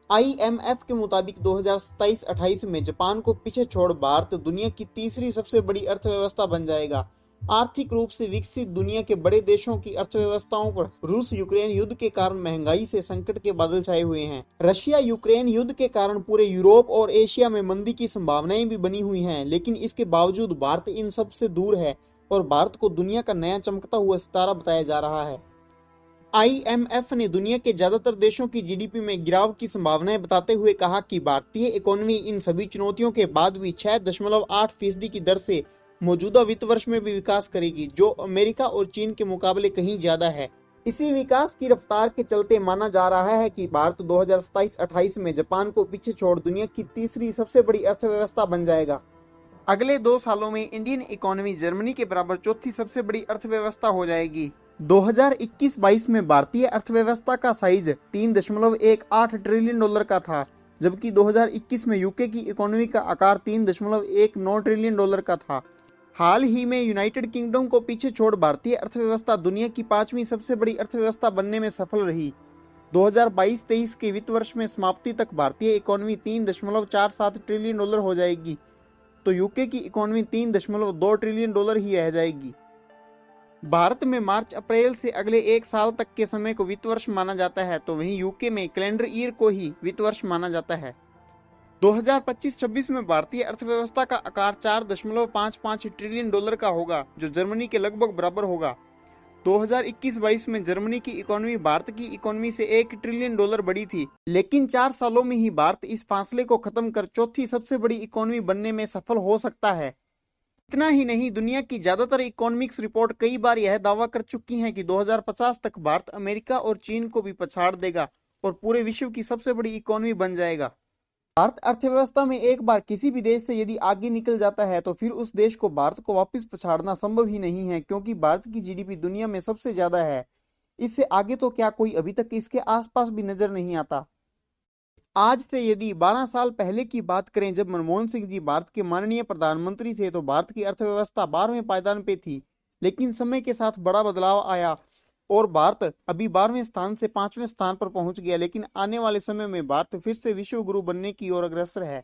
IMF के मुताबिक 2027-28 में जापान को पीछे छोड़ भारत दुनिया की तीसरी सबसे बड़ी अर्थव्यवस्था बन जाएगा। आर्थिक रूप से विकसित दुनिया के बड़े देशों की अर्थव्यवस्थाओं पर रूस यूक्रेन युद्ध के कारण महंगाई से संकट के बादल छाए हुए हैं। रशिया यूक्रेन युद्ध के कारण पूरे यूरोप और एशिया में मंदी की संभावनाएं भी बनी हुई हैं, लेकिन इसके बावजूद भारत इन सब से दूर है और भारत को दुनिया का नया चमकता हुआ सितारा बताया जा रहा है। IMF ने दुनिया के ज्यादातर देशों की GDP में गिरावट की संभावनाएं बताते हुए कहा कि भारतीय इकोनॉमी इन सभी चुनौतियों के बाद भी 6.8% की दर से मौजूदा वित्त वर्ष में भी विकास करेगी, जो अमेरिका और चीन के मुकाबले कहीं ज्यादा है। इसी विकास की रफ्तार के चलते माना जा रहा है कि भारत 2027-28 में जापान को पीछे छोड़ दुनिया की तीसरी सबसे बड़ी अर्थव्यवस्था बन जाएगा। अगले 2 सालों में इंडियन इकोनॉमी जर्मनी के बराबर चौथी सबसे बड़ी अर्थव्यवस्था हो जाएगी। 2021-22 में भारतीय अर्थव्यवस्था का साइज 3.18 ट्रिलियन डॉलर का था, जबकि 2021 में यूके की इकोनॉमी का आकार 3.19 ट्रिलियन डॉलर का था। हाल ही में यूनाइटेड किंगडम को पीछे छोड़ भारतीय अर्थव्यवस्था दुनिया की 5वीं सबसे बड़ी अर्थव्यवस्था बनने में सफल रही। 2022-23 के वित्त वर्ष में समाप्ति तक भारतीय इकोनॉमी 3.47 ट्रिलियन डॉलर हो जाएगी, तो यूके की इकोनॉमी 3.2 ट्रिलियन डॉलर ही रह जाएगी। भारत में मार्च अप्रैल से अगले 1 साल तक के समय को वित्त वर्ष माना जाता है, तो वहीं यूके में कैलेंडर ईयर को ही वित्त वर्ष माना जाता है। 2025-26 में भारतीय अर्थव्यवस्था का आकार 4.55 ट्रिलियन डॉलर का होगा, जो जर्मनी के लगभग बराबर होगा। 2021-22 में जर्मनी की इकोनॉमी भारत की इकोनॉमी से 1 ट्रिलियन डॉलर बड़ी थी, लेकिन 4 सालों में ही भारत इस फासले को खत्म कर चौथी सबसे बड़ी इकोनॉमी बनने में सफल हो सकता है। इतना ही नहीं, दुनिया की ज्यादातर इकोनॉमिक्स रिपोर्ट कई बार यह दावा कर चुकी हैं कि 2050 तक भारत अमेरिका और चीन को भी पछाड़ देगा और पूरे विश्व की सबसे बड़ी इकोनॉमी बन जाएगा। भारत अर्थव्यवस्था में एक बार किसी भी देश से यदि आगे निकल जाता है तो फिर उस देश को भारत को वापस पछाड़ना संभव ही नहीं है, क्योंकि भारत की GDP दुनिया में सबसे ज्यादा है। इससे आगे तो क्या कोई अभी तक इसके आसपास भी नजर नहीं आता। आज से यदि 12 साल पहले की बात करें, जब मनमोहन सिंह जी भारत के माननीय प्रधानमंत्री थे, तो भारत की अर्थव्यवस्था 12वें पायदान पे थी, लेकिन समय के साथ बड़ा बदलाव आया और भारत अभी 12वें स्थान से 5वें स्थान पर पहुंच गया। लेकिन आने वाले समय में भारत फिर से विश्व गुरु बनने की ओर अग्रसर है।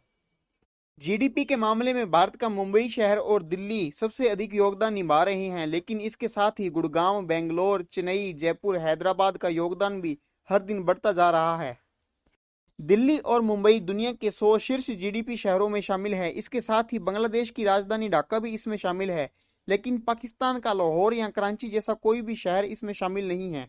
GDP के मामले में भारत का मुंबई शहर और दिल्ली सबसे अधिक योगदान निभा रहे हैं, लेकिन इसके साथ ही गुड़गांव, बेंगलोर, चेन्नई, जयपुर, हैदराबाद का योगदान भी हर दिन बढ़ता जा रहा है। दिल्ली और मुंबई दुनिया के 100 शीर्ष GDP शहरों में शामिल है। इसके साथ ही बांग्लादेश की राजधानी ढाका भी इसमें शामिल है, लेकिन पाकिस्तान का लाहौर या कराची जैसा कोई भी शहर इसमें शामिल नहीं है।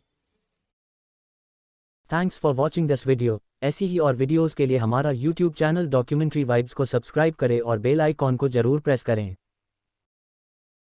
Thanks for watching this video. ऐसी ही और वीडियोस के लिए हमारा YouTube चैनल डॉक्यूमेंट्री वाइब्स को सब्सक्राइब करें और बेल आइकॉन को जरूर प्रेस करें।